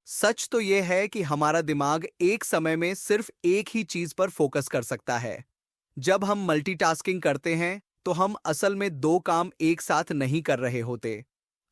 सच तो यह है कि हमारा दिमाग एक समय में सिर्फ एक ही चीज पर फोकस कर सकता है। जब हम मल्टीटास्किंग करते हैं, तो हम असल में दो काम एक साथ नहीं कर रहे होते।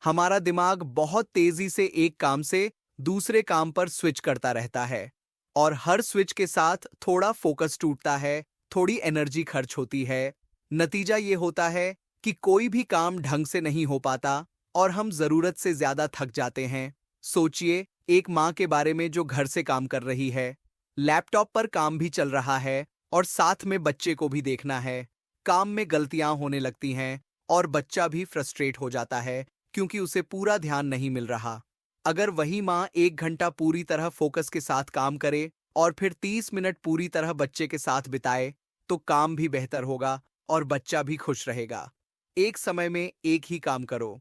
हमारा दिमाग बहुत तेजी से एक काम से दूसरे काम पर स्विच करता रहता है, और हर स्विच के साथ थोड़ा फोकस टूटता है, थोड़ी एनर्जी खर्च होती है। नतीजा ये होता है कि कोई भी काम ढंग से नहीं हो पाता और हम जरूरत से ज्यादा थक जाते हैं। सोचिए, एक माँ के बारे में जो घर से काम कर रही है, लैपटॉप पर काम भी चल रहा है और साथ में बच्चे को भी देखना है। काम में गलतियां होने लगती हैं और बच्चा भी फ्रस्ट्रेट हो जाता है क्योंकि उसे पूरा ध्यान नहीं मिल रहा। अगर वही माँ 1 घंटा पूरी तरह फोकस के साथ काम करे और फिर 30 मिनट पूरी तरह बच्चे के साथ बिताए, तो काम भी बेहतर होगा और बच्चा भी खुश रहेगा। एक समय में एक ही काम करो।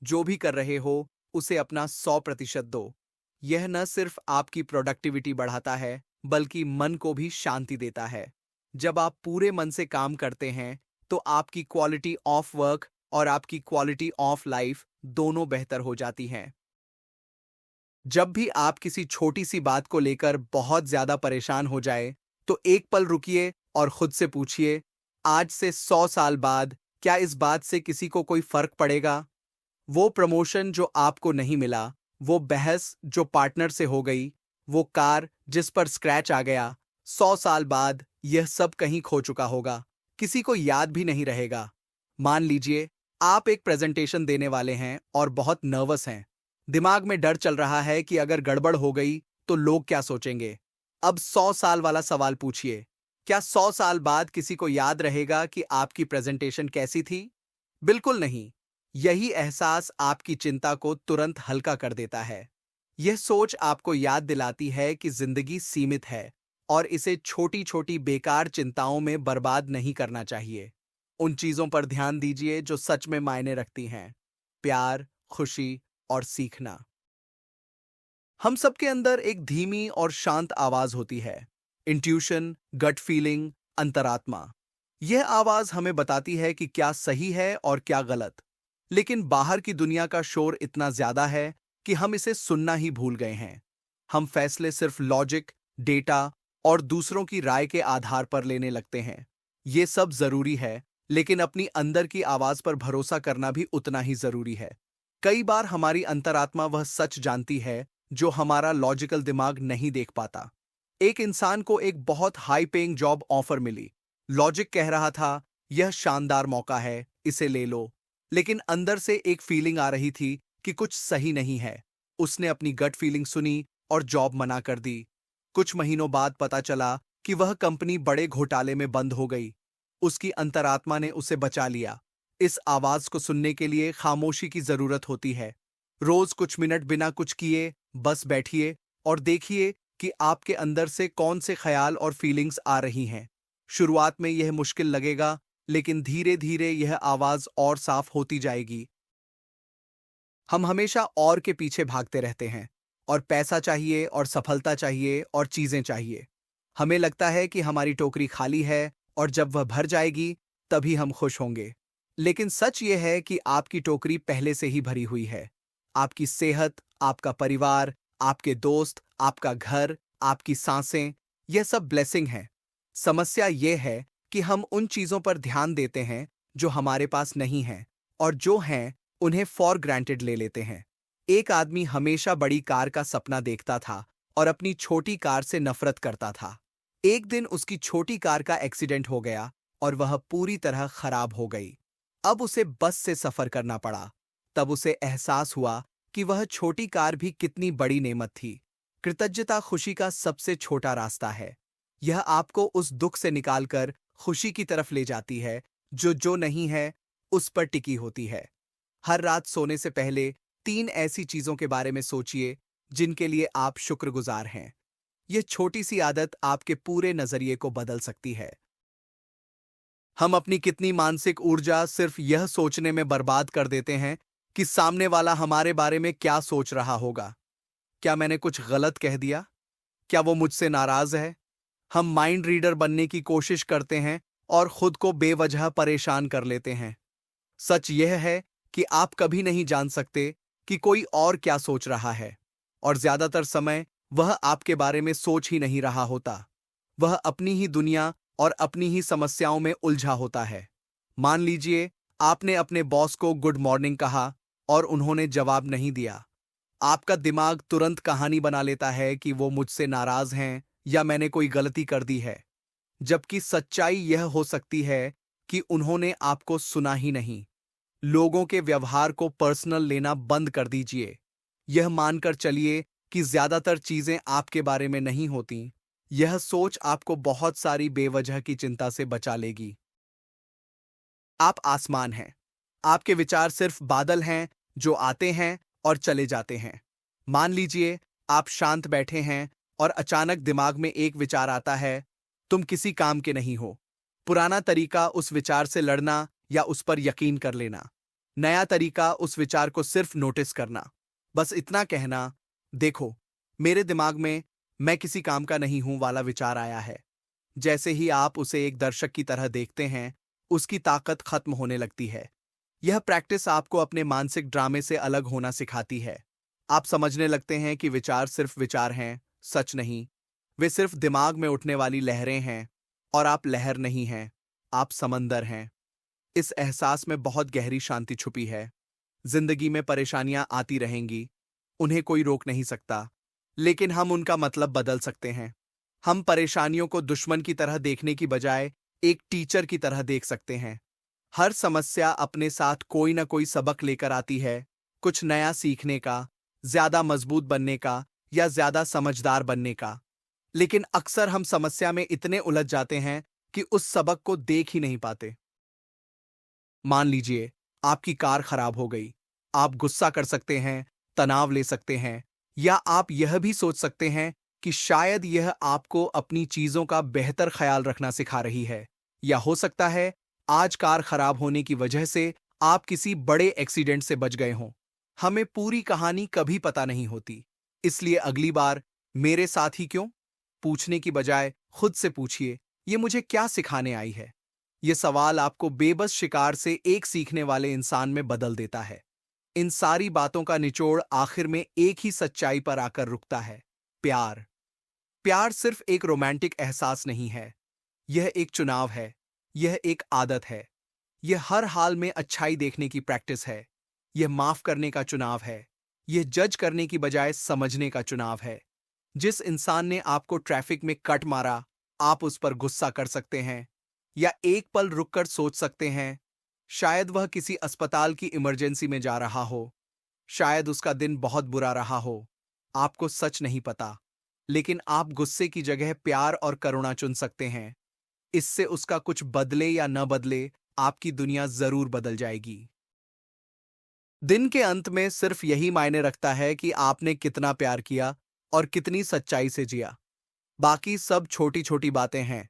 जो भी कर रहे हो, उसे अपना 100% दो। यह न सिर्फ आपकी प्रोडक्टिविटी बढ़ाता है, बल्कि मन को भी शांति देता है। जब आप पूरे मन से काम करते हैं, तो आपकी क्वालिटी ऑफ वर्क और आपकी क्वालिटी ऑफ लाइफ दोनों बेहतर हो जाती हैं। जब भी आप किसी छोटी सी बात को लेकर बहुत ज्यादा परेशान हो जाए, तो एक पल रुकिए और खुद से पूछिए, आज से 100 साल बाद क्या इस बात से किसी को कोई फर्क पड़ेगा? वो प्रमोशन जो आपको नहीं मिला, वो बहस जो पार्टनर से हो गई, वो कार जिस पर स्क्रैच आ गया, 100 साल बाद यह सब कहीं खो चुका होगा। किसी को याद भी नहीं रहेगा। मान लीजिए, आप एक प्रेजेंटेशन देने वाले हैं और बहुत नर्वस हैं। दिमाग में डर चल रहा है कि अगर गड़बड़ हो गई तो लोग क्या सोचेंगे। अब 100 साल वाला सवाल पूछिए, क्या 100 साल बाद किसी को याद रहेगा कि आपकी प्रेजेंटेशन कैसी थी? बिल्कुल नहीं। यही एहसास आपकी चिंता को तुरंत हल्का कर देता है। यह सोच आपको याद दिलाती है कि जिंदगी सीमित है और इसे छोटी छोटी बेकार चिंताओं में बर्बाद नहीं करना चाहिए। उन चीजों पर ध्यान दीजिए जो सच में मायने रखती हैं: प्यार, खुशी और सीखना। हम सबके अंदर एक धीमी और शांत आवाज होती है: इंट्यूशन, गट फीलिंग, अंतरात्मा। यह आवाज हमें बताती है कि क्या सही है और क्या गलत। लेकिन बाहर की दुनिया का शोर इतना ज्यादा है कि हम इसे सुनना ही भूल गए हैं। हम फैसले सिर्फ लॉजिक, डेटा और दूसरों की राय के आधार पर लेने लगते हैं। ये सब जरूरी है, लेकिन अपनी अंदर की आवाज पर भरोसा करना भी उतना ही जरूरी है। कई बार हमारी अंतरात्मा वह सच जानती है जो हमारा लॉजिकल दिमाग नहीं देख पाता। एक इंसान को एक बहुत हाई पेइंग जॉब ऑफर मिली। लॉजिक कह रहा था, यह शानदार मौका है, इसे ले लो। लेकिन अंदर से एक फीलिंग आ रही थी कि कुछ सही नहीं है। उसने अपनी गट फीलिंग सुनी और जॉब मना कर दी। कुछ महीनों बाद पता चला कि वह कंपनी बड़े घोटाले में बंद हो गई। उसकी अंतरात्मा ने उसे बचा लिया। इस आवाज को सुनने के लिए खामोशी की जरूरत होती है। रोज कुछ मिनट बिना कुछ किए बस बैठिए और देखिए कि आपके अंदर से कौन से ख्याल और फीलिंग्स आ रही हैं। शुरुआत में यह मुश्किल लगेगा, लेकिन धीरे धीरे यह आवाज और साफ होती जाएगी। हम हमेशा और के पीछे भागते रहते हैं, और पैसा चाहिए और सफलता चाहिए और चीजें चाहिए। हमें लगता है कि हमारी टोकरी खाली है और जब वह भर जाएगी तभी हम खुश होंगे। लेकिन सच ये है कि आपकी टोकरी पहले से ही भरी हुई है। आपकी सेहत, आपका परिवार, आपके दोस्त, आपका घर, आपकी सांसें, यह सब ब्लेसिंग है। समस्या यह है कि हम उन चीजों पर ध्यान देते हैं जो हमारे पास नहीं हैं, और जो हैं उन्हें फॉर ग्रांटेड ले लेते हैं। एक आदमी हमेशा बड़ी कार का सपना देखता था और अपनी छोटी कार से नफरत करता था। एक दिन उसकी छोटी कार का एक्सीडेंट हो गया और वह पूरी तरह खराब हो गई। अब उसे बस से सफर करना पड़ा। तब उसे एहसास हुआ कि वह छोटी कार भी कितनी बड़ी नेमत थी। कृतज्ञता खुशी का सबसे छोटा रास्ता है। यह आपको उस दुख से निकालकर खुशी की तरफ ले जाती है जो जो नहीं है उस पर टिकी होती है। हर रात सोने से पहले 3 ऐसी चीजों के बारे में सोचिए जिनके लिए आप शुक्रगुजार हैं। यह छोटी सी आदत आपके पूरे नजरिए को बदल सकती है। हम अपनी कितनी मानसिक ऊर्जा सिर्फ यह सोचने में बर्बाद कर देते हैं कि सामने वाला हमारे बारे में क्या सोच रहा होगा। क्या मैंने कुछ गलत कह दिया? क्या वो मुझसे नाराज है? हम माइंड रीडर बनने की कोशिश करते हैं और खुद को बेवजह परेशान कर लेते हैं। सच यह है कि आप कभी नहीं जान सकते कि कोई और क्या सोच रहा है। और ज्यादातर समय वह आपके बारे में सोच ही नहीं रहा होता। वह अपनी ही दुनिया और अपनी ही समस्याओं में उलझा होता है। मान लीजिए आपने अपने बॉस को गुड मॉर्निंग कहा और उन्होंने जवाब नहीं दिया। आपका दिमाग तुरंत कहानी बना लेता है कि वो मुझसे नाराज हैं या मैंने कोई गलती कर दी है, जबकि सच्चाई यह हो सकती है कि उन्होंने आपको सुना ही नहीं। लोगों के व्यवहार को पर्सनल लेना बंद कर दीजिए। यह मानकर चलिए कि ज्यादातर चीजें आपके बारे में नहीं होती। यह सोच आपको बहुत सारी बेवजह की चिंता से बचा लेगी। आप आसमान हैं। आपके विचार सिर्फ बादल हैं जो आते हैं और चले जाते हैं। मान लीजिए आप शांत बैठे हैं और अचानक दिमाग में एक विचार आता है, तुम किसी काम के नहीं हो। पुराना तरीका उस विचार से लड़ना या उस पर यकीन कर लेना। नया तरीका उस विचार को सिर्फ नोटिस करना। बस इतना कहना, देखो, मेरे दिमाग में मैं किसी काम का नहीं हूं वाला विचार आया है। जैसे ही आप उसे एक दर्शक की तरह देखते हैं, उसकी ताकत खत्म होने लगती है। यह प्रैक्टिस आपको अपने मानसिक ड्रामे से अलग होना सिखाती है। आप समझने लगते हैं कि विचार सिर्फ विचार हैं, सच नहीं। वे सिर्फ दिमाग में उठने वाली लहरें हैं और आप लहर नहीं हैं, आप समंदर हैं। इस एहसास में बहुत गहरी शांति छुपी है। जिंदगी में परेशानियां आती रहेंगी, उन्हें कोई रोक नहीं सकता, लेकिन हम उनका मतलब बदल सकते हैं। हम परेशानियों को दुश्मन की तरह देखने की बजाय एक टीचर की तरह देख सकते हैं। हर समस्या अपने साथ कोई ना कोई सबक लेकर आती है, कुछ नया सीखने का, ज्यादा मजबूत बनने का या ज्यादा समझदार बनने का। लेकिन अक्सर हम समस्या में इतने उलझ जाते हैं कि उस सबक को देख ही नहीं पाते। मान लीजिए आपकी कार खराब हो गई। आप गुस्सा कर सकते हैं, तनाव ले सकते हैं, या आप यह भी सोच सकते हैं कि शायद यह आपको अपनी चीजों का बेहतर ख्याल रखना सिखा रही है। या हो सकता है आज कार खराब होने की वजह से आप किसी बड़े एक्सीडेंट से बच गए हों। हमें पूरी कहानी कभी पता नहीं होती। इसलिए अगली बार मेरे साथ ही क्यों पूछने की बजाय खुद से पूछिए, ये मुझे क्या सिखाने आई है। यह सवाल आपको बेबस शिकार से एक सीखने वाले इंसान में बदल देता है। इन सारी बातों का निचोड़ आखिर में एक ही सच्चाई पर आकर रुकता है, प्यार। प्यार सिर्फ एक रोमांटिक एहसास नहीं है, यह एक चुनाव है, यह एक आदत है, यह हर हाल में अच्छाई देखने की प्रैक्टिस है, यह माफ करने का चुनाव है, यह जज करने की बजाय समझने का चुनाव है। जिस इंसान ने आपको ट्रैफिक में कट मारा, आप उस पर गुस्सा कर सकते हैं या एक पल रुककर सोच सकते हैं। शायद वह किसी अस्पताल की इमरजेंसी में जा रहा हो, शायद उसका दिन बहुत बुरा रहा हो। आपको सच नहीं पता, लेकिन आप गुस्से की जगह प्यार और करुणा चुन सकते हैं। इससे उसका कुछ बदले या न बदले, आपकी दुनिया जरूर बदल जाएगी। दिन के अंत में सिर्फ यही मायने रखता है कि आपने कितना प्यार किया और कितनी सच्चाई से जिया। बाकी सब छोटी छोटी बातें हैं,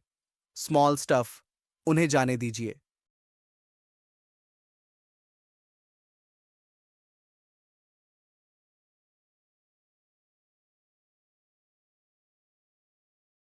स्मॉल स्टफ, उन्हें जाने दीजिए।